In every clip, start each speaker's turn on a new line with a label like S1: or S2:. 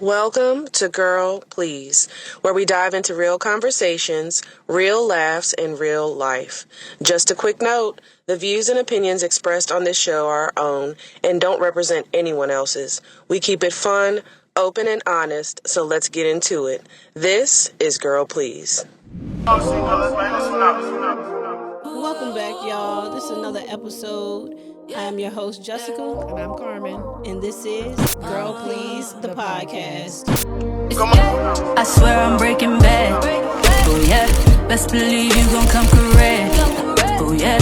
S1: Welcome to Girl Please, where we dive into real conversations, real laughs, and real life. Just a quick note, the views and opinions expressed on this show are our own and don't represent anyone else's. We keep it fun, open, and honest, so let's get into it. This is Girl Please.
S2: Welcome back, y'all. This is another episode. I am your host, Jessica.
S3: And I'm Carmen.
S2: And this is Girl Please, the podcast.
S4: I swear I'm breaking bad. Oh yeah, best believe you gon' come correct. Oh yeah,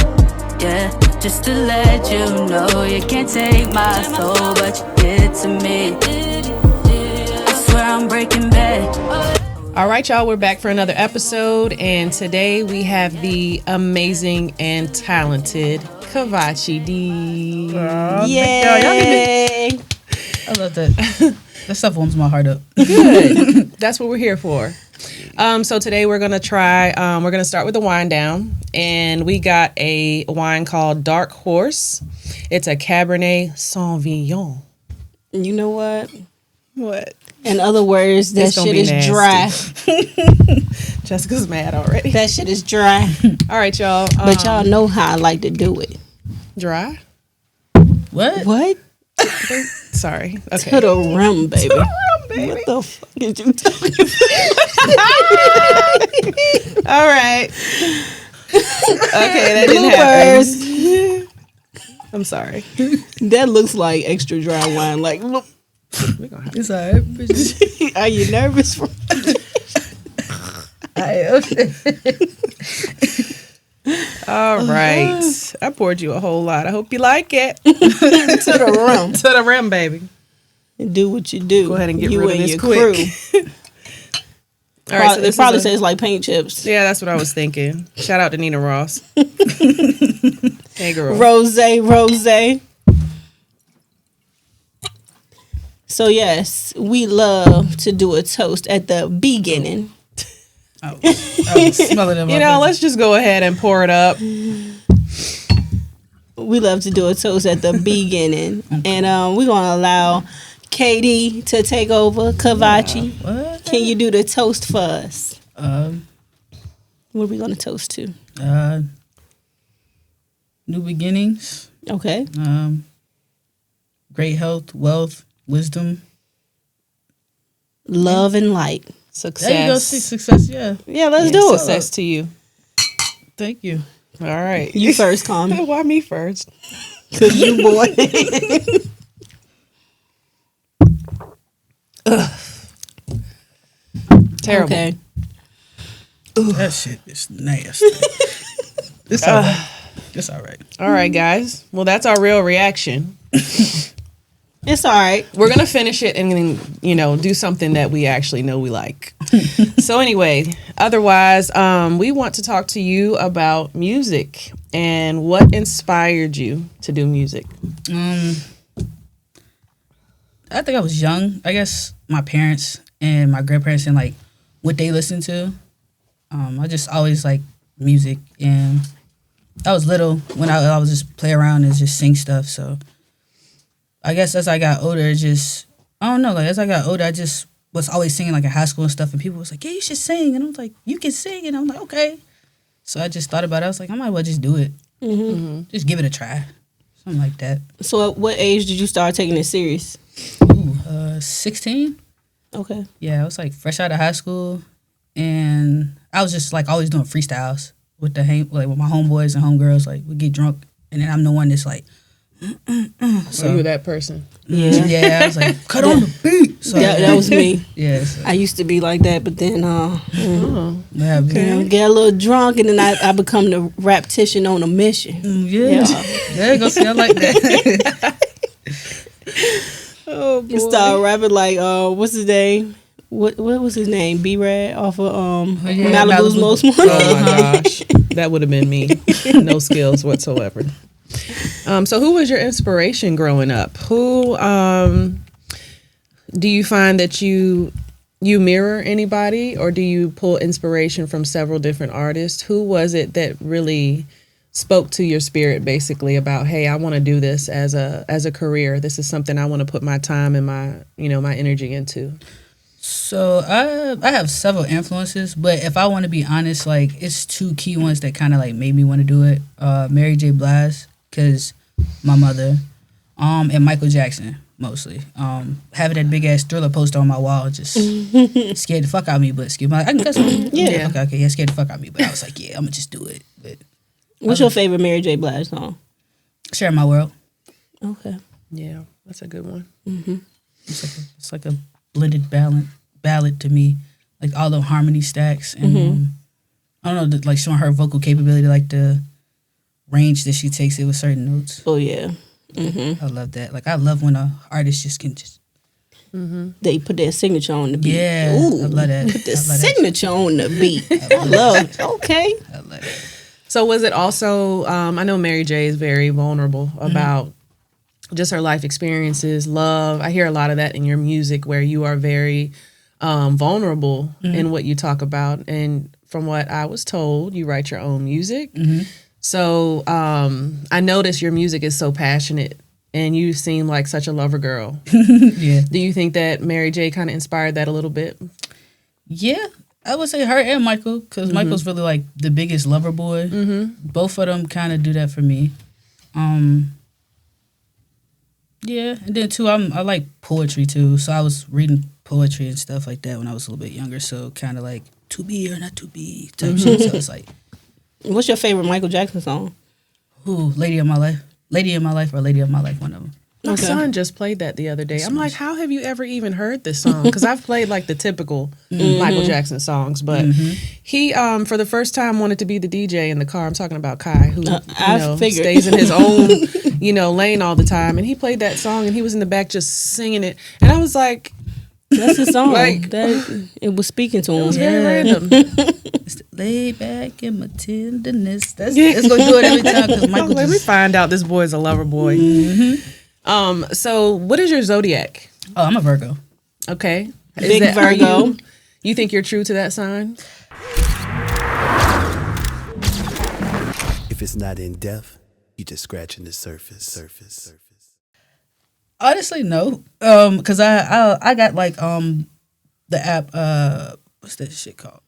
S4: yeah. Just to let you know, you can't take my soul, but you get to me. I swear I'm breaking bad.
S3: All right, y'all, we're back for another episode, and today we have the amazing and talented Kavachiee Dee.
S2: Yay!
S5: I love that. That stuff warms my heart up.
S3: Good. That's what we're here for. So today we're gonna start with the wine down, and we got a wine called Dark Horse. It's a Cabernet Sauvignon.
S2: You know what?
S3: What?
S2: In other words, that shit is
S3: nasty.
S2: dry.
S3: Jessica's mad already.
S2: That shit is dry.
S3: All right, y'all.
S2: But y'all know how I like to do it.
S3: Dry?
S5: What?
S2: What?
S3: Sorry. Okay.
S2: To the rim, baby.
S3: Baby.
S2: What the fuck is you talking about?
S3: All right. Okay, that didn't happen.
S2: Bloopers.
S3: I'm sorry.
S2: That looks like extra dry wine. Like, look.
S3: We're gonna have
S5: It's all right.
S2: Are you nervous?
S3: All right. I poured you a whole lot. I hope you like it.
S2: To the rim.
S3: To the rim, baby.
S2: Do what you do.
S3: Go ahead and get
S2: you
S3: rid of
S2: and
S3: this
S2: your
S3: quick.
S2: crew.
S3: All right, so
S2: It
S3: this
S2: probably
S3: is
S2: tastes like paint chips.
S3: yeah, that's what I was thinking. Shout out to Nina Ross. Hey, girl.
S2: Rose. So yes, we love to do a toast at the beginning.
S5: I was smelling them.
S3: You know, let's just go ahead and pour it up.
S2: We love to do a toast at the beginning, and we're gonna allow Katie to take over. Kavachiee,
S5: What?
S2: can you do the toast for us?
S5: Um,
S2: What are we gonna toast to?
S5: New beginnings.
S2: Okay.
S5: Great health, wealth, wisdom.
S2: Love and light.
S3: Success.
S5: There you go. See success. Yeah.
S2: Yeah, let's do it.
S3: Success to you.
S5: Thank you.
S3: All right.
S2: You first, Carmen.
S3: Why me first?
S2: Cause you boy.
S3: Terrible.
S2: Okay.
S5: That shit is nasty. It's all right. It's all right.
S3: All right, guys. Well, that's our real reaction.
S2: It's all right.
S3: We're going to finish it and then, do something that we actually know we like. So anyway, otherwise, we want to talk to you about music and what inspired you to do music.
S5: I think I was young. I guess my parents and my grandparents and like what they listened to. I just always like music, and I was little when I was just play around and just sing stuff. So I guess as I got older, as I got older, I just was always singing like in high school and stuff, and people was like, yeah, you should sing. And I was like, you can sing. And I'm like, okay. So I just thought about it. I was like, I might as well just do it.
S2: Mm-hmm.
S5: Just give it a try. Something like that.
S2: So at what age did you start taking it serious?
S5: 16.
S2: Okay.
S5: Yeah, I was like fresh out of high school, and I was just like always doing freestyles with with my homeboys and homegirls. Like we get drunk, and then I'm the one that's like,
S3: So you were that person.
S2: Yeah.
S5: I was like, cut on the beat. So
S2: that was me.
S5: Yeah, so,
S2: I used to be like that, but then
S5: yeah,
S2: get a little drunk, and then I become the raptician on a mission.
S5: yeah. There you go. See, I like that.
S3: Oh, boy.
S2: You start rapping like what's his name? What was his name? B-Rad off of Malibu's Most Wanted.
S3: Oh my gosh, that would have been me. No skills whatsoever. So who was your inspiration growing up? Who do you find that you mirror anybody, or do you pull inspiration from several different artists? Who was it that really spoke to your spirit basically about, hey, I want to do this as a career. This is something I want to put my time and my my energy into?
S5: So I have several influences, but if I want to be honest, like it's two key ones that kind of like made me want to do it. Mary J. Blige, because my mother, and Michael Jackson mostly. Having that big ass Thriller poster on my wall just scared the fuck out of me. But excuse me, I can cuss. Yeah. Okay, yeah, scared the fuck out of me. But I was like, yeah, I'm gonna just do it. But
S2: what's your favorite Mary J. Blige song?
S5: Share My World.
S2: Okay.
S3: Yeah, that's a good one.
S2: Mm-hmm.
S5: It's like a blended ballad to me, like all the harmony stacks and I don't know, like showing her vocal capability, like the range that she takes it with certain notes.
S2: Oh yeah. Mm-hmm.
S5: I love that. Like I love when an artist just can just
S2: they put their signature on the beat.
S5: Yeah,
S2: Ooh,
S5: I love that.
S2: Put the signature on the beat. I love. Okay.
S5: I love that.
S3: So was it also? I know Mary J. is very vulnerable about just her life experiences, love. I hear a lot of that in your music, where you are very vulnerable in what you talk about. And from what I was told, you write your own music. So I noticed your music is so passionate, and you seem like such a lover girl.
S5: Yeah.
S3: Do you think that Mary J. kind of inspired that a little bit?
S5: Yeah, I would say her and Michael, because Michael's really like the biggest lover boy. Both of them kind of do that for me. Yeah, and then too, I like poetry too. So I was reading poetry and stuff like that when I was a little bit younger. So kind of like to be or not to be type shit. So it's like,
S2: what's your favorite Michael Jackson song?
S5: ooh, Lady of My Life, Lady in My Life, or Lady of My Life, one of them.
S3: My son just played that the other day. I'm like, how have you ever even heard this song? Because I've played like the typical Michael Jackson songs, but he, for the first time, wanted to be the DJ in the car. I'm talking about Kai, who stays in his own, lane all the time. And he played that song, and he was in the back just singing it. And I was like,
S2: That's his song.
S3: Like-
S2: It was speaking to him.
S3: it was very random.
S5: It's lay back in my tenderness. That's gonna do it every time because Michael
S3: Let me find out this boy's a lover boy. So what is your zodiac?
S5: Oh, I'm a Virgo.
S3: Okay.
S2: Big
S3: are
S2: Virgo.
S3: You think you're true to that sign?
S6: If it's not in depth, you just scratching the surface.
S5: Honestly, no. Because I got like the app. What's that shit called?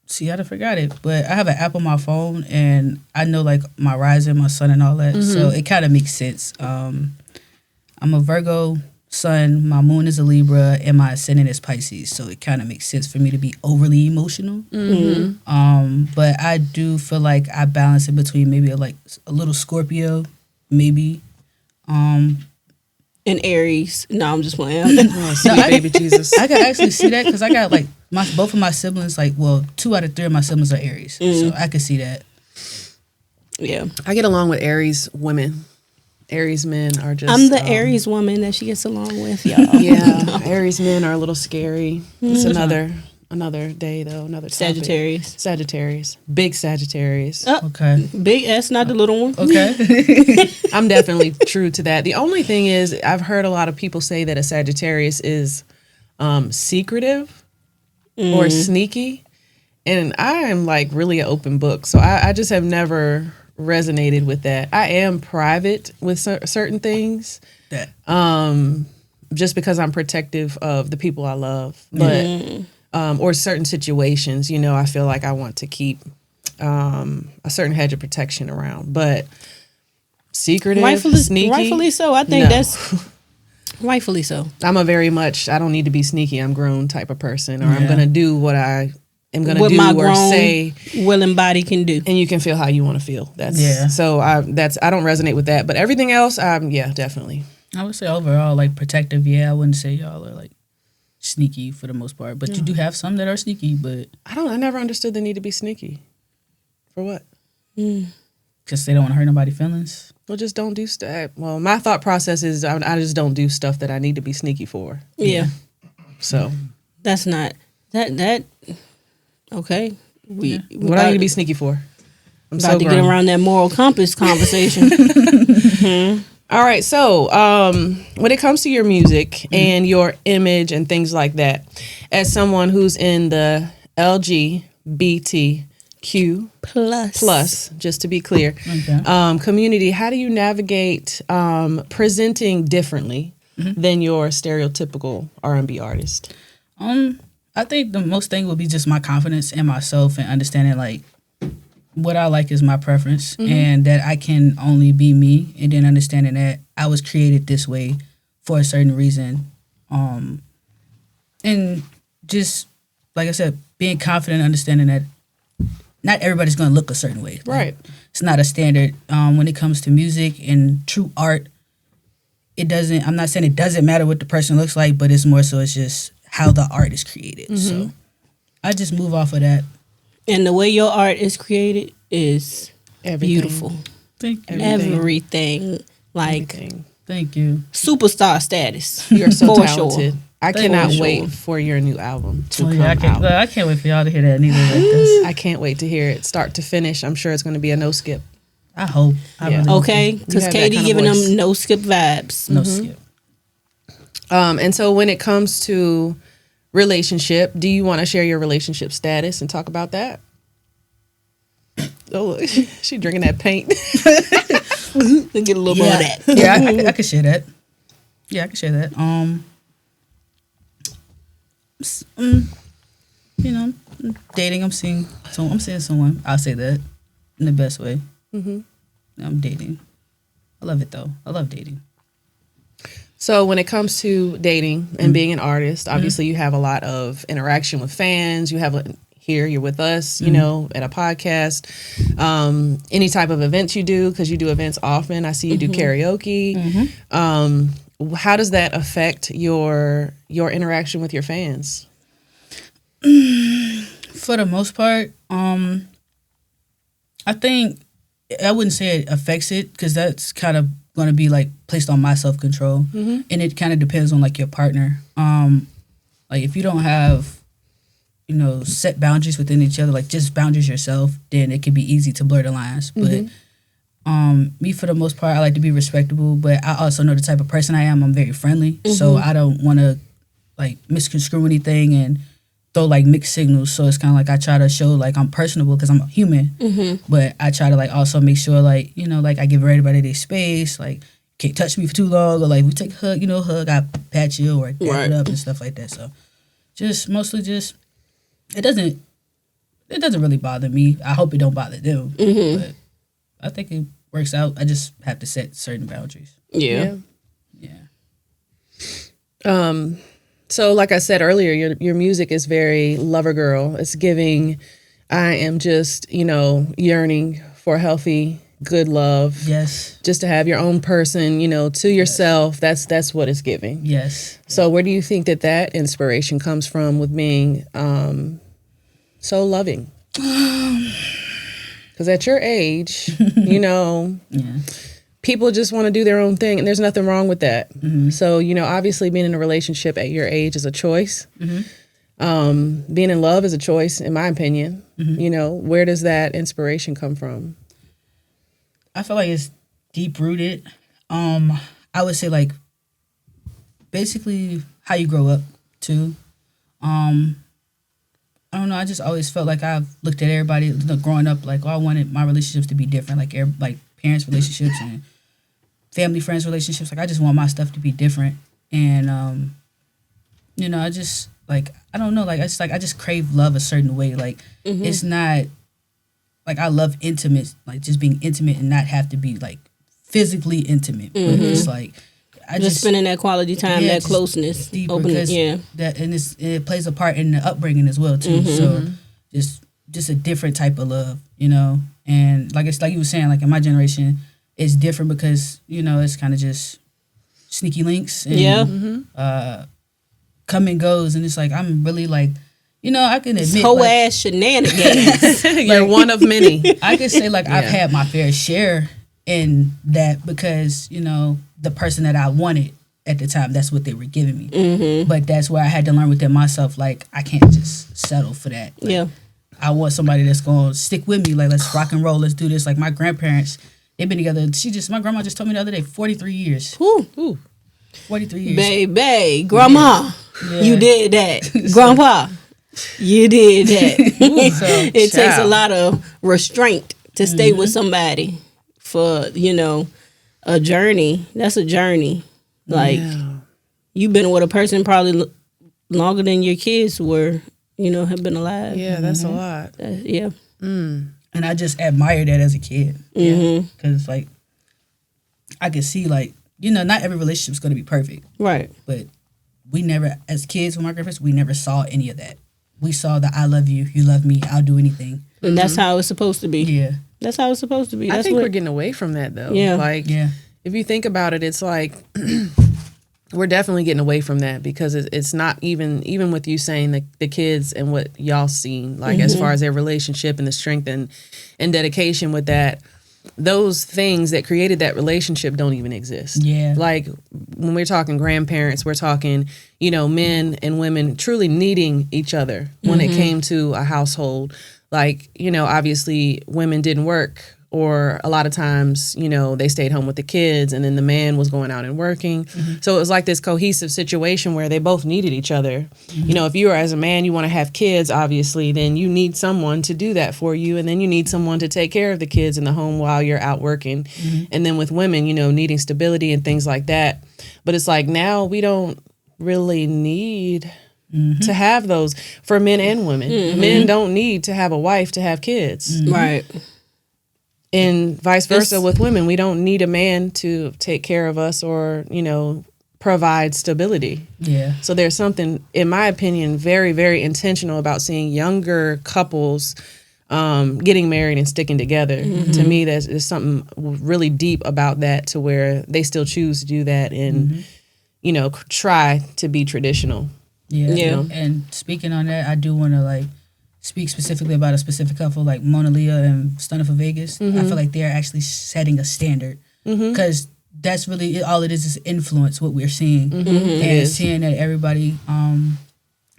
S5: See, I forgot it. But I have an app on my phone, and I know like my rising, my sun, and all that. So it kind of makes sense. I'm a Virgo sun. My moon is a Libra, and my ascendant is Pisces. So it kind of makes sense for me to be overly emotional. But I do feel like I balance it between maybe a little Scorpio, maybe.
S2: And Aries. No, I'm just playing.
S3: Sweet baby Jesus.
S5: I can actually see that because I got like both of my siblings, 2 out of 3 of my siblings are Aries. So I can see that.
S2: Yeah.
S3: I get along with Aries women. Aries men are just...
S2: I'm the Aries woman that she gets along with, y'all.
S3: Yeah, Aries men are a little scary. It's another day, though, another topic. Sagittarius. Big Sagittarius.
S5: Okay.
S2: Big S, not the little one.
S5: Okay.
S3: I'm definitely true to that. The only thing is, I've heard a lot of people say that a Sagittarius is secretive or sneaky. And I am like really an open book. So I just have never resonated with that. I am private with certain things.
S5: That.
S3: Just because I'm protective of the people I love. But or certain situations, I feel like I want to keep a certain hedge of protection around. But secretive, sneaky.
S2: Rightfully so. I think that's rightfully so.
S3: I'm a very much, I don't need to be sneaky, I'm grown type of person. Or I'm going to do what I am going to do
S2: my
S3: or
S2: grown,
S3: say.
S2: willing body can do.
S3: And you can feel how you want to feel. So I don't resonate with that. But everything else, yeah, definitely.
S5: I would say overall, like protective, I wouldn't say y'all are like sneaky for the most part. But you do have some that are sneaky, but...
S3: I never understood the need to be sneaky. For what?
S5: Because they don't want to hurt nobody's feelings.
S3: Well, just don't do stuff. Well, my thought process is I just don't do stuff that I need to be sneaky for.
S2: Yeah.
S3: So.
S2: That's not... That... Okay.
S3: What do I need to be sneaky for? I'm
S2: about to get around that moral compass conversation.
S3: All right. So when it comes to your music and your image and things like that, as someone who's in the LGBTQ
S2: Plus.
S3: just to be clear.
S5: Okay.
S3: Community, how do you navigate presenting differently than your stereotypical R&B artist?
S5: I think the most thing would be just my confidence in myself and understanding like what I like is my preference and that I can only be me, and then understanding that I was created this way for a certain reason. And just like I said, being confident, understanding that not everybody's going to look a certain way. Like,
S3: Right.
S5: it's not a standard. When it comes to music and true art, I'm not saying it doesn't matter what the person looks like, but it's more so it's just how the art is created. So I just move off of that.
S2: And the way your art is created is
S3: Everything.
S2: beautiful.
S5: Thank you.
S2: Everything. Like
S3: Everything.
S5: Thank you.
S2: superstar status.
S3: You're so
S2: For
S3: talented.
S2: sure.
S3: I
S5: Thank
S3: cannot
S5: you.
S3: wait for your new album to come
S5: I can't,
S3: out.
S5: I can't wait for y'all to hear that neither like this.
S3: I can't wait to hear it start to finish. I'm sure it's going to be a no skip.
S5: I hope. I
S3: Yeah.
S5: really hope
S2: Okay?
S3: You
S2: Because
S3: have that
S2: Katie
S3: kind of
S2: giving
S3: voice.
S2: them no skip vibes.
S5: so. No skip.
S3: And so when it comes to relationship, do you want to share your relationship status and talk about that? Oh, look, she drinking that paint.
S2: Get a little more of that.
S5: Yeah, I can share that. Yeah, I can share that. You know, dating. I'm seeing someone. I'll say that in the best way. I'm dating. I love it though. I love dating.
S3: So when it comes to dating and being an artist, obviously you have a lot of interaction with fans. You have here, you're with us, you know, at a podcast. Any type of events you do, because you do events often. I see you do karaoke. How does that affect your interaction with your fans?
S5: For the most part, I think I wouldn't say it affects it because that's kind of going to be like placed on my self-control, and it kind of depends on like your partner. Like if you don't have, you know, set boundaries within each other, like just boundaries yourself, then it can be easy to blur the lines. But me, for the most part, I like to be respectable, but I also know the type of person I am. I'm very friendly, so I don't want to like misconstrue anything and throw like mixed signals. So it's kind of like I try to show like I'm personable because I'm a human, but I try to like also make sure like, you know, like I give everybody their space, like can't touch me for too long, or like we take a hug, you know, I pat you or dap it up and stuff like that. So just mostly just it doesn't really bother me. I hope it don't bother them, but I think it works out. I just have to set certain boundaries.
S2: Yeah.
S3: So like I said earlier, your music is very lover girl. It's giving, I am just, you know, yearning for healthy, good love.
S5: Yes.
S3: Just to have your own person, you know, to yourself. That's what it's giving.
S5: Yes.
S3: So where do you think that inspiration comes from with being so loving? Because at your age, you know, people just want to do their own thing, and there's nothing wrong with that. So, you know, obviously being in a relationship at your age is a choice. Being in love is a choice, in my opinion. You know, where does that inspiration come from?
S5: I feel like it's deep rooted. I would say like basically how you grow up too. I don't know. I just always felt like I've looked at everybody growing up like, oh, I wanted my relationships to be different, like parents' relationships and family friends relationships. Like I just want my stuff to be different, and you know, I just like I don't know. Like I just crave love a certain way. Like it's not like I love intimate, like just being intimate and not have to be like physically intimate. But it's like I
S2: Just spending that quality time, that
S5: just
S2: closness.
S5: deeper
S2: Open it,
S5: because that and it plays a part in the upbringing as well too. So just a different type of love, you know. And like it's like you were saying, like in my generation, it's different because you know it's kind of just sneaky links and come and goes, and it's like I'm really like, you know, I can admit
S2: whole
S5: like,
S2: ass shenanigans.
S3: You're one of many.
S5: I could say like I've had my fair share in that because you know the person that I wanted at the time, that's what they were giving me. But that's where I had to learn within myself, like I can't just settle for that. Like, I want somebody that's gonna stick with me. Like let's rock and roll. Let's do this. Like my grandparents, they've been together. My grandma just told me the other day, 43 years.
S2: Ooh.
S5: 43 years.
S2: Baby, grandma, you did that. Grandpa, You did that. It takes a
S3: child.
S2: lot of restraint to stay with somebody for, a journey. That's a journey. Like, you've been with a person probably longer than your kids were, have been alive.
S3: Yeah, that's a lot.
S2: Yeah.
S5: And I just admired that as a kid. Yeah. Because, like, I could see, like, not every relationship's going to be perfect.
S2: Right.
S5: But we never, as kids with my grandparents, we never saw any of that. We saw the I love you, you love me, I'll do anything.
S2: And that's how it's supposed to be.
S5: Yeah.
S2: That's how it's supposed to be.
S3: I
S2: That's
S3: think
S2: what,
S3: we're getting away from that, though.
S2: Yeah.
S3: Like, if you think about it, it's like we're definitely getting away from that because it's not even with you saying the kids and what y'all seen, like as far as their relationship and the strength and dedication with that, those things that created that relationship don't even exist.
S5: Yeah.
S3: Like when we're talking grandparents, we're talking, men and women truly needing each other when it came to a household. Like, obviously women didn't work, or a lot of times, they stayed home with the kids and then the man was going out and working. So it was like this cohesive situation where they both needed each other. If you are as a man, you want to have kids, obviously, then you need someone to do that for you. And then you need someone to take care of the kids in the home while you're out working. And then with women, needing stability and things like that. But it's like now we don't really need to have those for men and women. Men don't need to have a wife to have kids.
S2: Right.
S3: And vice versa with women. We don't need a man to take care of us or, provide stability.
S5: Yeah.
S3: So there's something, in my opinion, very, very intentional about seeing younger couples getting married and sticking together. To me, there's something really deep about that, to where they still choose to do that and, try to be traditional.
S5: Yeah. And speaking on that, I do want to, speak specifically about a specific couple like Mona Leah and Stunner for Vegas. I feel like they're actually setting a standard because that's really all it is influence what we're seeing and seeing that everybody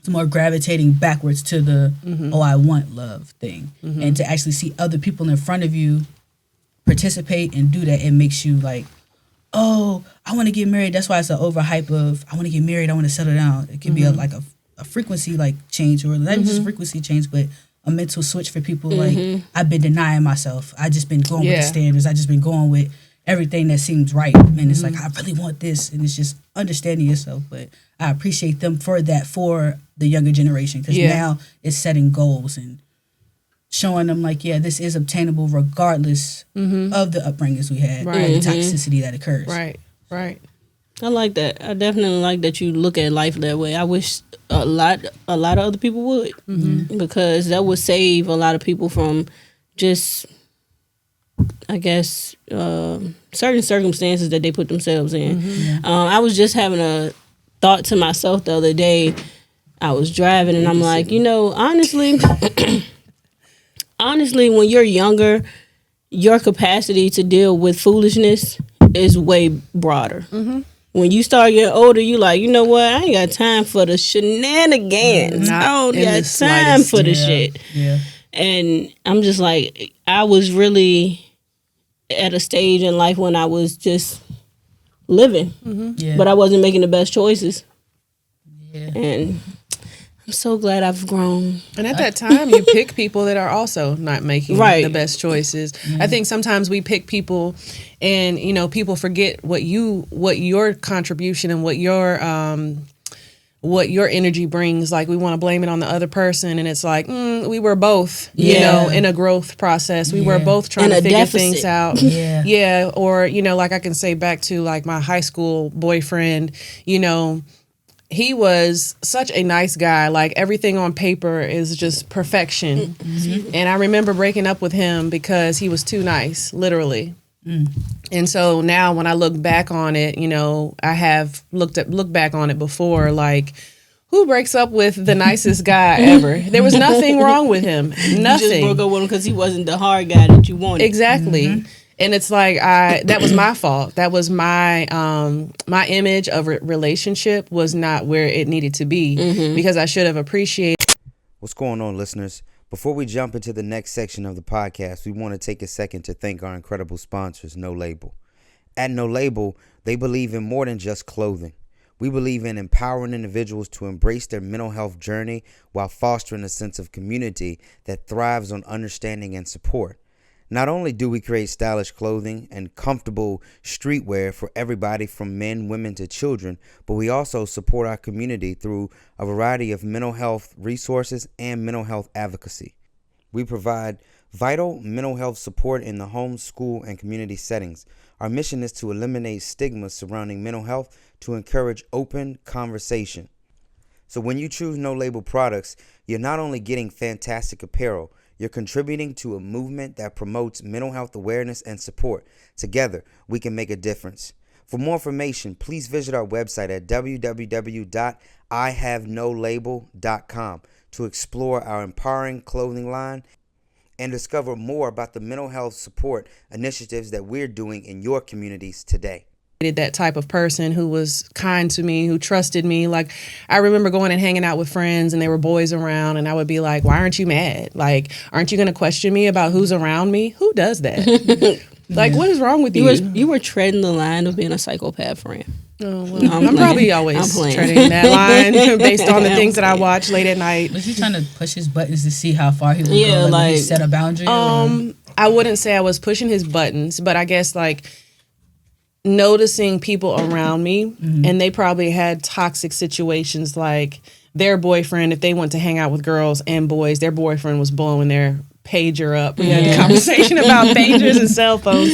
S5: is more gravitating backwards to the I want love thing, and to actually see other people in front of you participate and do that, it makes you like, oh, I want to get married. That's why it's an overhype of I want to get married, I want to settle down. It can be a frequency change, or not just frequency change, but a mental switch for people. Like, I've been denying myself. I just been going with the standards. I just been going with everything that seems right. And it's like, I really want this. And it's just understanding yourself. But I appreciate them for that, for the younger generation. Because now it's setting goals and showing them this is obtainable regardless of the upbringings we had, and the toxicity that occurs.
S3: Right.
S2: I like that. I definitely like that you look at life that way. I wish a lot of other people would, because that would save a lot of people from just, I guess, certain circumstances that they put themselves in. I was just having a thought to myself the other day. I was driving and I'm like, honestly, when you're younger, your capacity to deal with foolishness is way broader. When you start getting older, you like, you know what? I ain't got time for the shenanigans. I don't got time for the shit.
S5: Yeah.
S2: And I'm just like, I was really at a stage in life when I was just living, but I wasn't making the best choices.
S5: Yeah.
S2: And I'm so glad I've grown.
S3: And at that time, you pick people that are also not making the best choices. I think sometimes we pick people, and people forget what your contribution and what your energy brings. Like, we want to blame it on the other person, and it's like we were both, in a growth process. We were both trying to figure things out. Or like I can say back to like my high school boyfriend. He was such a nice guy. Like, everything on paper is just perfection. And I remember breaking up with him because he was too nice, literally. And so now when I look back on it, I have looked back on it before, like, who breaks up with the nicest guy ever? There was nothing wrong with him. Nothing.
S2: You just broke up with him because he wasn't the hard guy that you wanted.
S3: Exactly. And it's like, that was my fault. That was my my image of a relationship was not where it needed to be, because I should have appreciated.
S7: What's going on, listeners? Before we jump into the next section of the podcast, we want to take a second to thank our incredible sponsors, No Label. At No Label, they believe in more than just clothing. We believe in empowering individuals to embrace their mental health journey while fostering a sense of community that thrives on understanding and support. Not only do we create stylish clothing and comfortable streetwear for everybody from men, women to children, but we also support our community through a variety of mental health resources and mental health advocacy. We provide vital mental health support in the home, school, and community settings. Our mission is to eliminate stigma surrounding mental health to encourage open conversation. So when you choose No Label products, you're not only getting fantastic apparel, you're contributing to a movement that promotes mental health awareness and support. Together, we can make a difference. For more information, please visit our website at www.ihavenolabel.com to explore our empowering clothing line and discover more about the mental health support initiatives that we're doing in your communities today.
S3: That type of person who was kind to me, who trusted me. Like, I remember going and hanging out with friends and there were boys around and I would be like, why aren't you mad? Like, aren't you going to question me about who's around me? Who does that? Like, what is wrong with you?
S2: You were treading the line of being a psychopath friend.
S3: Oh, well, I'm probably always treading that line based on the things that I watch late at night.
S5: Was you trying to push his buttons to see how far he would go? Like, he set a boundary?
S3: I wouldn't say I was pushing his buttons, but I guess like noticing people around me, and they probably had toxic situations, like their boyfriend, if they went to hang out with girls and boys, their boyfriend was blowing their pager up. We had a conversation about pagers and cell phones,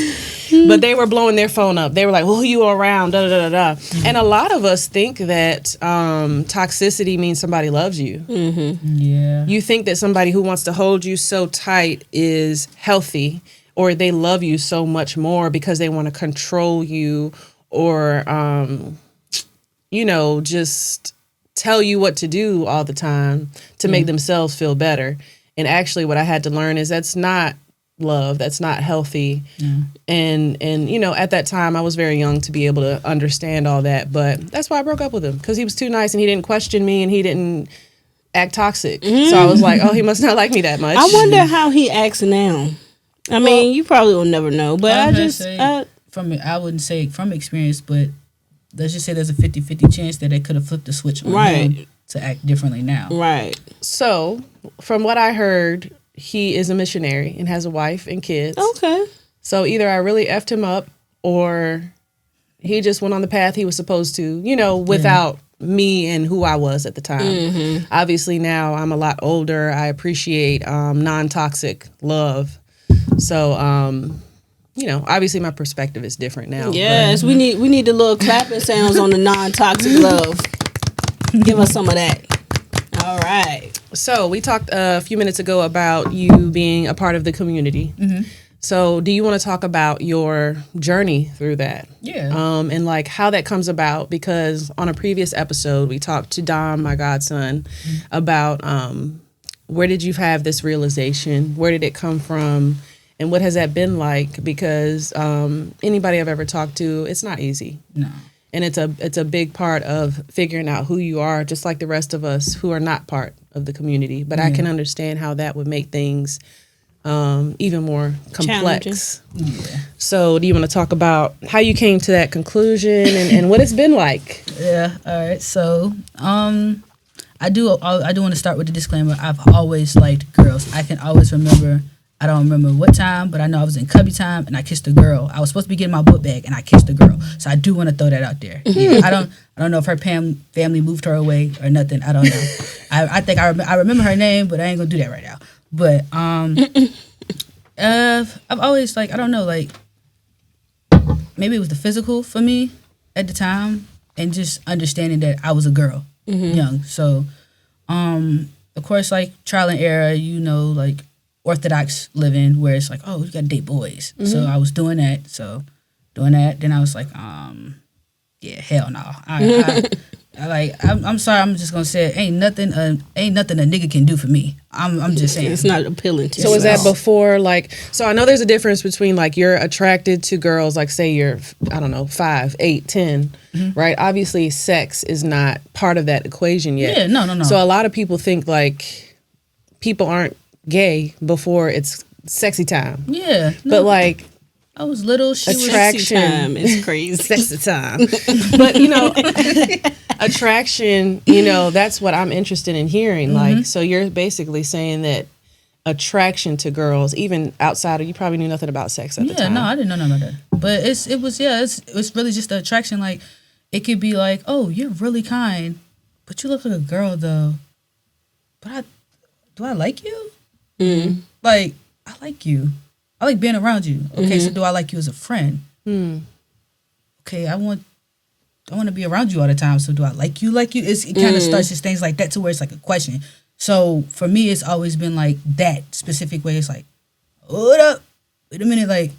S3: but they were blowing their phone up. They were like, well, who you around? Da, da, da, da. And a lot of us think that toxicity means somebody loves you.
S5: Yeah.
S3: You think that somebody who wants to hold you so tight is healthy, or they love you so much more because they want to control you, or, just tell you what to do all the time to make themselves feel better. And actually what I had to learn is that's not love. That's not healthy. And at that time I was very young to be able to understand all that. But that's why I broke up with him, because he was too nice and he didn't question me and he didn't act toxic. So I was like, oh, he must not like me that much.
S2: I wonder how he acts now. I mean, you probably will never know, but I
S5: wouldn't say from experience, but let's just say there's a 50-50 chance that they could have flipped the switch on him to act differently now.
S2: Right.
S3: So, from what I heard, he is a missionary and has a wife and kids.
S2: Okay.
S3: So either I really effed him up, or he just went on the path he was supposed to, without me and who I was at the time. Obviously now I'm a lot older. I appreciate non-toxic love. So, obviously my perspective is different now.
S2: Yes, we need the little clapping sounds on the non-toxic love. Give us some of that. All right.
S3: So we talked a few minutes ago about you being a part of the community. So do you want to talk about your journey through that?
S5: Yeah.
S3: And like how that comes about, because on a previous episode we talked to Dom, my godson, about where did you have this realization? Where did it come from? And what has that been like? Because anybody I've ever talked to, it's not easy.
S5: No.
S3: And it's a big part of figuring out who you are, just like the rest of us who are not part of the community. But I can understand how that would make things even more complex.
S2: Yeah.
S3: So do you want to talk about how you came to that conclusion and what it's been like?
S5: Yeah. All right. So I do want to start with the disclaimer. I've always liked girls. I can always remember. I don't remember what time, but I know I was in cubby time and I kissed a girl. I was supposed to be getting my book bag and I kissed a girl. So I do want to throw that out there. Yeah, I don't know if her family moved her away or nothing. I don't know. I think I remember her name, but I ain't gonna do that right now. But I've always I don't know, maybe it was the physical for me at the time and just understanding that I was a girl, young. So of course, trial and error, orthodox living where it's you gotta date boys. So I was doing that. Then I was like, yeah, hell no. I'm sorry, I'm just gonna say it. Ain't nothing a nigga can do for me. I'm just saying.
S2: It's not appealing to you.
S3: So is that before so I know there's a difference between you're attracted to girls, say you're, I don't know, 5, 8, 10, right? Obviously sex is not part of that equation yet.
S5: Yeah, no.
S3: So a lot of people think people aren't gay before it's sexy time.
S5: Yeah. No.
S3: But
S5: I was little. She
S3: Attraction.
S2: Time is crazy.
S3: Sexy time. But, attraction, that's what I'm interested in hearing. Like, so you're basically saying that attraction to girls, even outside of, you probably knew nothing about sex at the time.
S5: Yeah, no, I didn't know nothing about that. But it's really just the attraction. Like, it could be like, oh, you're really kind, but you look like a girl though. But do I like you?
S2: Mm.
S5: Like, I like you. I like being around you. Okay, so do I like you as a friend? Okay, I want to be around you all the time. So do I like you? Like you? It kind of starts just things like that to where it's like a question. So for me, it's always been like that specific way. It's like, hold up, wait a minute, like,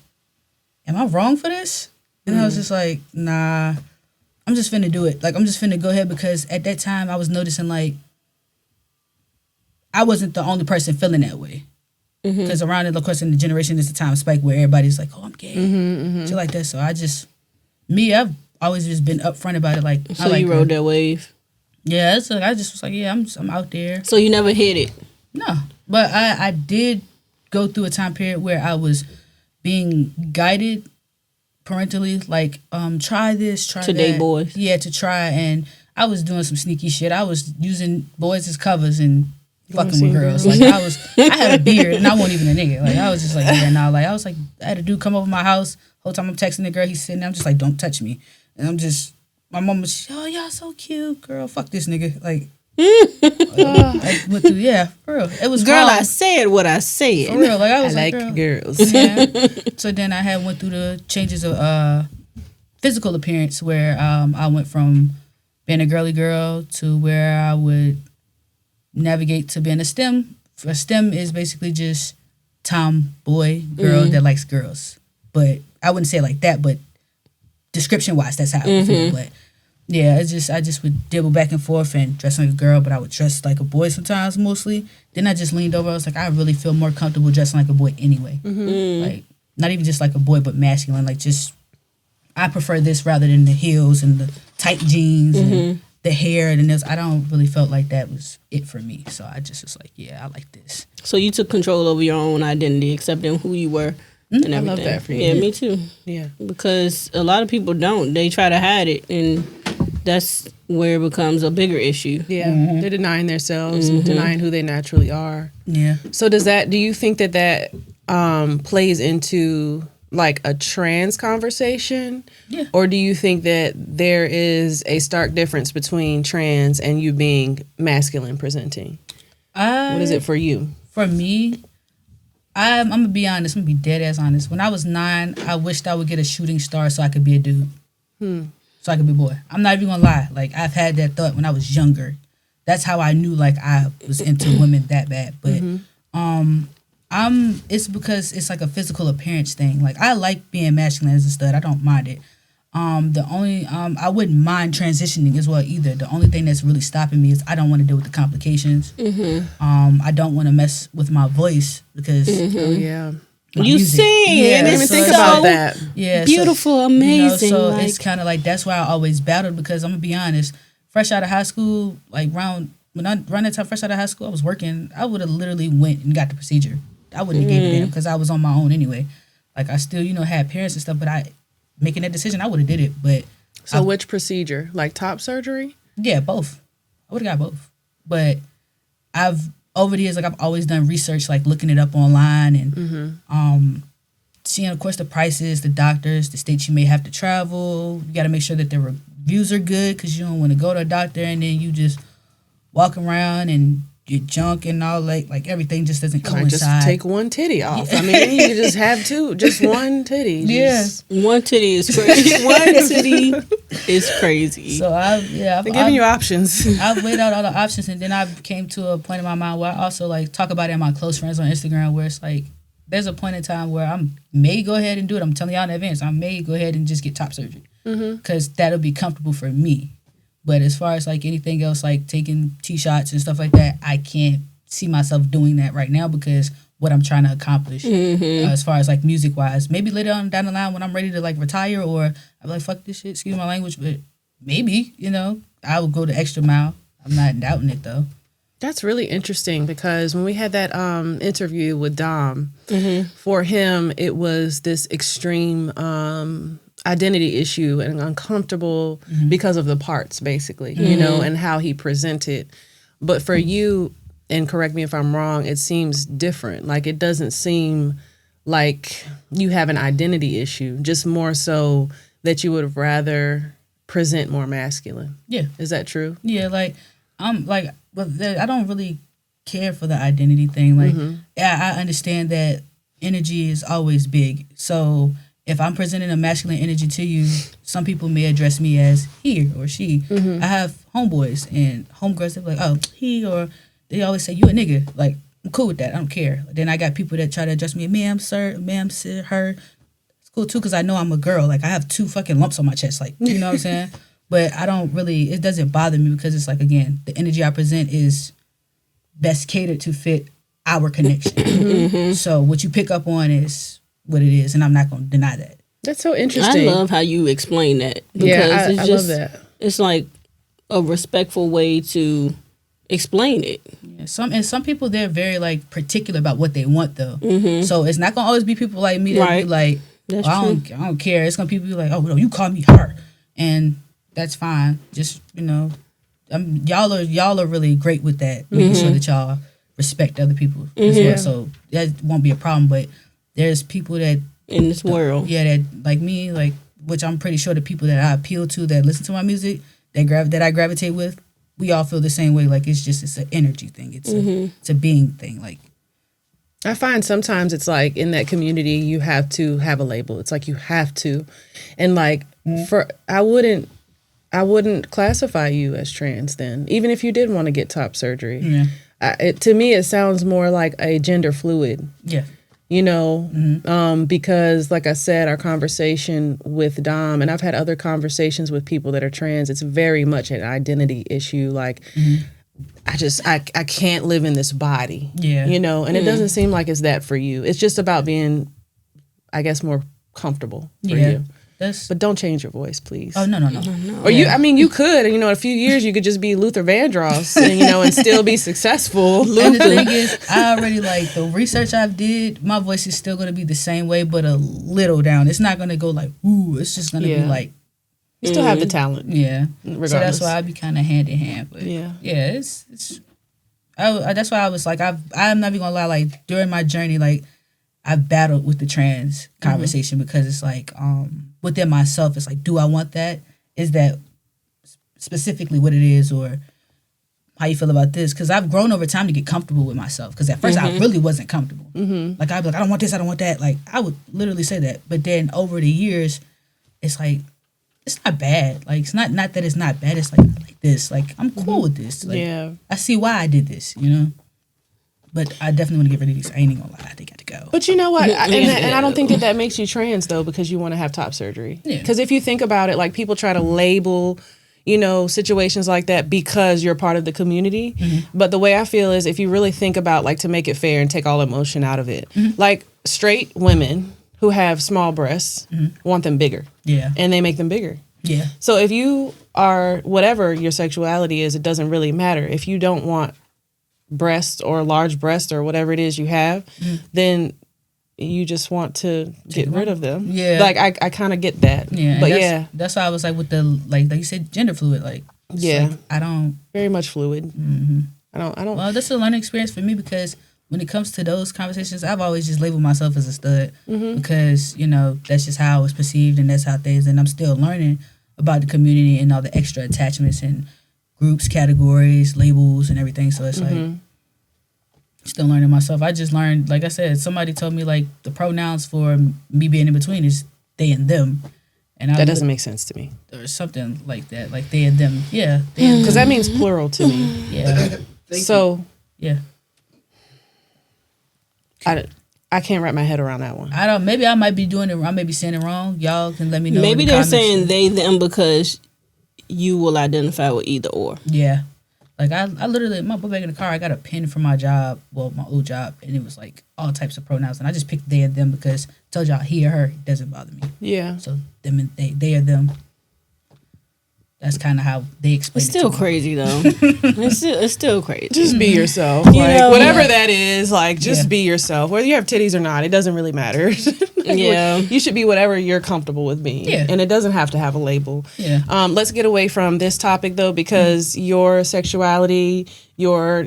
S5: am I wrong for this? And I was just like, nah, I'm just finna do it. Like, I'm just finna go ahead, because at that time I was noticing like I wasn't the only person feeling that way. Because around it, of course, in the generation, is the time spike where everybody's like, oh, I'm gay. Shit like that. So I've always just been upfront about it. Like,
S2: So
S5: I like
S2: you rode that wave.
S5: Yeah, it's like, I just was like, yeah, I'm out there.
S2: So you never hit it.
S5: No, but I did go through a time period where I was being guided parentally, like, try this, try
S2: To
S5: that.
S2: date boys.
S5: Yeah, to try, and I was doing some sneaky shit. I was using boys as covers and fucking with girls. Like, I had a beard and I wasn't even a nigga. Like, I was just like, yeah, nah. Like, I was like, I had a dude come over my house. Whole time I'm texting the girl, he's sitting there. I'm just like, don't touch me. And I'm just, my mom was, oh, y'all so cute, girl. Fuck this nigga. Like, I went through, yeah, for real. It was
S2: Girl,
S5: hard.
S2: I said what I said.
S5: For real. Like, I was
S3: like
S5: girl.
S3: girls.
S5: Yeah. So then I went through the changes of physical appearance, where I went from being a girly girl to where I would navigate to being a STEM. A STEM is basically just tomboy girl that likes girls. But I wouldn't say it like that, but description wise, that's how I would feel. But yeah, I just would dibble back and forth and dress like a girl, but I would dress like a boy sometimes, mostly. Then I just leaned over. I was like, I really feel more comfortable dressing like a boy anyway. Like, not even just like a boy, but masculine. Like, just, I prefer this rather than the heels and the tight jeans and the hair and the nails. I don't really felt like that was it for me. So I just was like, yeah, I like this.
S2: So you took control over your own identity, accepting who you were and everything.
S3: I love that for you.
S2: Yeah, me too.
S3: Yeah.
S2: Because a lot of people don't. They try to hide it, and that's where it becomes a bigger issue.
S3: Yeah. They're denying themselves and denying who they naturally are.
S5: Yeah.
S3: So do you think that plays into like a trans conversation?
S5: Yeah.
S3: Or do you think that there is a stark difference between trans and you being masculine presenting? What is it for you?
S5: For me, I'm going to be honest. I'm going to be dead ass honest. When I was 9, I wished I would get a shooting star so I could be a dude. So I could be a boy. I'm not even going to lie. Like, I've had that thought when I was younger. That's how I knew, like, I was into women that bad. But it's because it's like a physical appearance thing. Like, I like being masculine as a stud. I don't mind it. The only I wouldn't mind transitioning as well either. The only thing that's really stopping me is I don't want to deal with the complications. I don't want to mess with my voice because
S3: Oh yeah.
S2: You
S5: music.
S2: sing.
S5: Yeah,
S2: And
S3: I didn't even
S2: it's
S3: think
S2: so
S3: about that.
S5: yeah,
S2: beautiful, amazing.
S5: So
S2: like,
S5: it's kind of like that's why I always battled, because I'm gonna be honest. Fresh out of high school, like around that time, fresh out of high school, I was working. I would have literally went and got the procedure. I wouldn't have gave a damn because I was on my own anyway. Like, I still, had parents and stuff, but making that decision, I would have did it. But
S3: So which procedure? Like top surgery?
S5: yeah, both. I would have got both. But over the years, like, I've always done research, like looking it up online and seeing, of course, the prices, the doctors, the states you may have to travel. You got to make sure that the reviews are good, because you don't want to go to a doctor and then you just walk around and your junk and all, like everything just doesn't
S3: Like
S5: coincide.
S3: just take one titty off. I mean, you just have just one titty.
S5: Yeah.
S2: one titty is crazy. One titty is crazy.
S5: So
S3: They're giving you options.
S5: I've weighed out all the options, and then I came to a point in my mind where I also like talk about it in my close friends on Instagram, where it's like there's a point in time where I may go ahead and do it. I'm telling y'all in advance, I may go ahead and just get top surgery because that'll be comfortable for me. But as far as like anything else, like taking T-shots and stuff like that, I can't see myself doing that right now because what I'm trying to accomplish as far as like music wise. Maybe later on down the line when I'm ready to like retire, or I'm like, fuck this shit, excuse my language, but maybe, I will go the extra mile. I'm not doubting it though.
S3: That's really interesting because when we had that interview with Dom, for him, it was this extreme identity issue and uncomfortable because of the parts, basically, you know, and how he presented. But for you, and correct me if I'm wrong, it seems different. Like, it doesn't seem like you have an identity issue, just more so that you would rather present more masculine.
S5: Yeah.
S3: Is that true?
S5: Yeah, like, but I don't really care for the identity thing. Like, I understand that energy is always big. So if I'm presenting a masculine energy to you, some people may address me as he or she. I have homeboys and homegirls that be like, oh, he, or they always say, you a nigga. Like, I'm cool with that. I don't care. Then I got people that try to address me, ma'am, sir, ma'am, sir, her. It's cool too, because I know I'm a girl. Like, I have 2 fucking lumps on my chest. Like, you know what I'm saying? But I don't really, it doesn't bother me because it's like, again, the energy I present is best catered to fit our connection. So what you pick up on is what it is, and I'm not going to deny that.
S3: That's so interesting.
S2: I love how you explain that. Because
S3: Yeah,
S2: it's
S3: I
S2: just,
S3: love that.
S2: It's like a respectful way to explain it.
S5: Yeah, some people, they're very like particular about what they want though. So it's not gonna always be people like me that be like,
S2: That's
S5: I don't care. It's gonna be people be like, oh no, you call me her, and that's fine. Just, you know, y'all are really great with that, making sure that y'all respect other people as well. So that won't be a problem. But there's people that
S2: in this world,
S5: that like me, like, which I'm pretty sure the people that I appeal to that listen to my music, that I gravitate with, we all feel the same way. Like, it's an energy thing. It's a being thing. Like,
S3: I find sometimes it's like in that community you have to have a label. It's like you have to, and like I wouldn't classify you as trans then, even if you did want to get top surgery.
S5: Yeah.
S3: To me, it sounds more like a gender fluid.
S5: Yeah.
S3: You know, because like I said, our conversation with Dom, and I've had other conversations with people that are trans, it's very much an identity issue. Like, I can't live in this body.
S5: Yeah.
S3: You know, and it doesn't seem like it's that for you. It's just about being, I guess, more comfortable for you. But don't change your voice, please.
S5: Oh, no.
S3: Or you could, you know, in a few years you could just be Luther Vandross, and, you know, and still be successful.
S5: And the thing is, I already, like, the research I've did, my voice is still going to be the same way, but a little down. It's not going to go like, ooh, it's just going to be like.
S3: You still have the talent.
S5: Yeah.
S3: Regardless.
S5: So that's why I be kind of hand in hand. But
S3: yeah,
S5: it's that's why I was like, I'm not even going to lie, like, during my journey, like, I've battled with the trans conversation because it's like, within myself, it's like, do I want that? Is that specifically what it is, or how you feel about this? Because I've grown over time to get comfortable with myself. Because at first I really wasn't comfortable. Like, I'd be like, I don't want this, I don't want that. Like, I would literally say that. But then over the years, it's like, it's not bad. Like, it's not that it's not bad. It's like, I like this. Like, I'm cool with this. Like, I see why I did this, you know? But I definitely want to get rid of these. I ain't even gonna lie. I think I got to go.
S3: But you know what? And I don't think that makes you trans, though, because you want to have top surgery. Because if you think about it, like, people try to label, you know, situations like that because you're part of the community. But the way I feel is, if you really think about, like, to make it fair and take all emotion out of it, like, straight women who have small breasts want them bigger. Yeah. And they make them bigger. Yeah. So if you are, whatever your sexuality is, it doesn't really matter. If you don't want breast or large breast or whatever it is you have, then you just want to get rid of them. Yeah. Like, I kind of get that. Yeah. But
S5: that's why I was like, with the, like you said, gender fluid. Like, like, I don't.
S3: Very much fluid. I don't.
S5: Well, that's a learning experience for me, because when it comes to those conversations, I've always just labeled myself as a stud because, you know, that's just how I was perceived, and that's how things, and I'm still learning about the community and all the extra attachments and groups, categories, labels, and everything. So it's like, still learning myself. I just learned, like I said, somebody told me, like, the pronouns for me being in between is they and them. And
S3: that doesn't make sense to me.
S5: Or something like that, like they and them. Yeah.
S3: Because that means plural to me.
S5: Yeah.
S3: So.
S5: Yeah.
S3: I can't wrap my head around that one.
S5: I don't, maybe I might be doing it, I may be saying it wrong. Y'all can let me know.
S2: Maybe they're saying they, them because you will identify with either or.
S5: Yeah. Like, I literally, my book bag in the car, I got a pen from my job, well, my old job, and it was like all types of pronouns. And I just picked they and them because I told y'all he or her, it doesn't bother me.
S3: Yeah.
S5: So them and they or them. That's kind of how they explain
S2: It's
S5: it.
S2: still
S5: to me.
S2: crazy though. it's still crazy.
S3: Just be yourself.
S2: You
S3: Like
S2: know,
S3: whatever
S2: yeah.
S3: that is, like just be yourself. Whether you have titties or not, it doesn't really matter.
S2: Yeah.
S3: You should be whatever you're comfortable with being.
S5: Yeah.
S3: And it doesn't have to have a label.
S5: Yeah.
S3: Let's get away from this topic though, because your sexuality, your,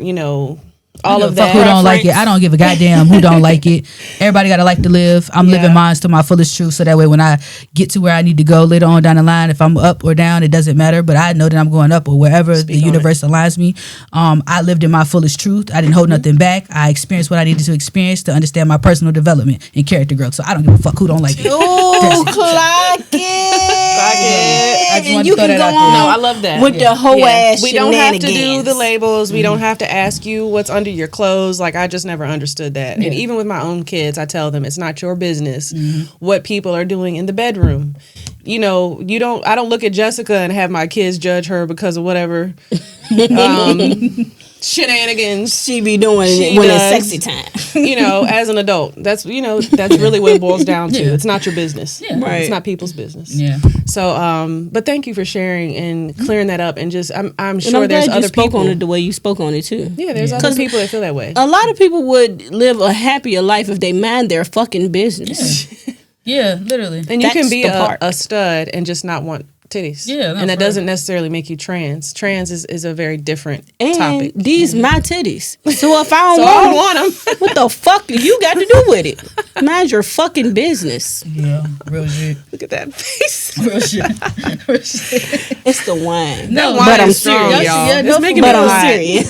S3: all of that.
S5: Fuck who don't like it. I don't give a goddamn who don't like it. Everybody got a life to live. I'm living mine to my fullest truth, so that way when I get to where I need to go later on down the line, if I'm up or down, it doesn't matter. But I know that I'm going up or wherever the universe aligns me. I lived in my fullest truth. I didn't hold nothing back. I experienced what I needed to experience to understand my personal development and character growth. So I don't give a fuck who don't like it.
S2: Oh, clock it.
S5: I just
S2: And
S5: wanted
S2: you
S5: to throw
S2: can
S5: that
S2: go
S5: out there.
S2: on
S3: No, I love that.
S2: with the whole ass
S3: We don't have to do
S2: shenanigans.
S3: the labels. We don't have to ask you what's under your clothes. Like I just never understood that. And even with my own kids, I tell them it's not your business what people are doing in the bedroom. I don't look at Jessica and have my kids judge her because of whatever shenanigans
S2: She be doing
S3: She
S2: it when
S3: does.
S2: it's sexy time.
S3: as an adult. That's really what it boils down to. It's not your business.
S5: Yeah.
S2: Right.
S3: It's not people's business.
S5: Yeah.
S3: So but thank you for sharing and clearing that up, and just I'm
S2: And
S3: sure
S2: I'm
S3: there's
S2: glad you
S3: other
S2: spoke
S3: people
S2: on it the way you spoke on it too.
S3: Yeah, there's other
S2: 'Cause
S3: people that feel that way.
S2: A lot of people would live a happier life if they mind their fucking business.
S5: Yeah, literally.
S3: And you can
S2: That's
S3: be
S2: the part.
S3: a stud and just not want titties.
S5: Yeah, no,
S3: and that
S5: for
S3: doesn't necessarily make you trans. Trans is a very different
S2: And
S3: topic.
S2: these my titties. So if I
S3: So
S2: don't
S3: I don't
S2: want
S3: want them.
S2: what the fuck you got to do with it? Mind your fucking business.
S5: Yeah, real shit.
S3: Look at that face.
S5: Real shit. Real shit.
S2: It's the wine.
S5: No,
S3: Wine
S2: but I'm
S3: is strong,
S2: serious.
S3: y'all.
S5: Yeah,
S3: It's
S5: no,
S3: making
S2: But
S3: me
S2: I'm
S3: hot.
S2: serious.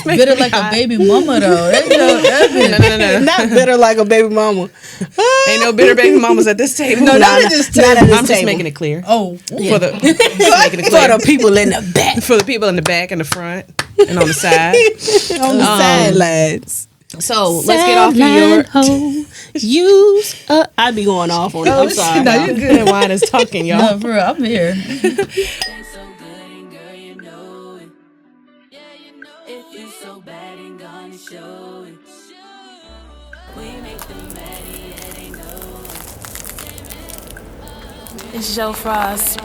S5: Bitter like a baby mama though.
S3: No.
S2: Not bitter like a baby mama.
S3: Ain't no bitter baby mamas at this table.
S2: No, not at this table.
S3: I'm just making it clear.
S5: Oh,
S3: For the just making it
S2: For
S3: clear.
S2: the people in the back,
S3: For the people in the back and the front and on the side.
S2: on the sidelines.
S3: So let's get off of your
S2: Use. I'd be going off on it. I'm sorry.
S3: No, you're good. Wine is talking, y'all.
S5: no, for real, I'm here.
S4: So good and girl, you know it. Yeah, you know it. If you so bad and gonna show it. We make them mad, yeah, they know it. It's Joe Frost.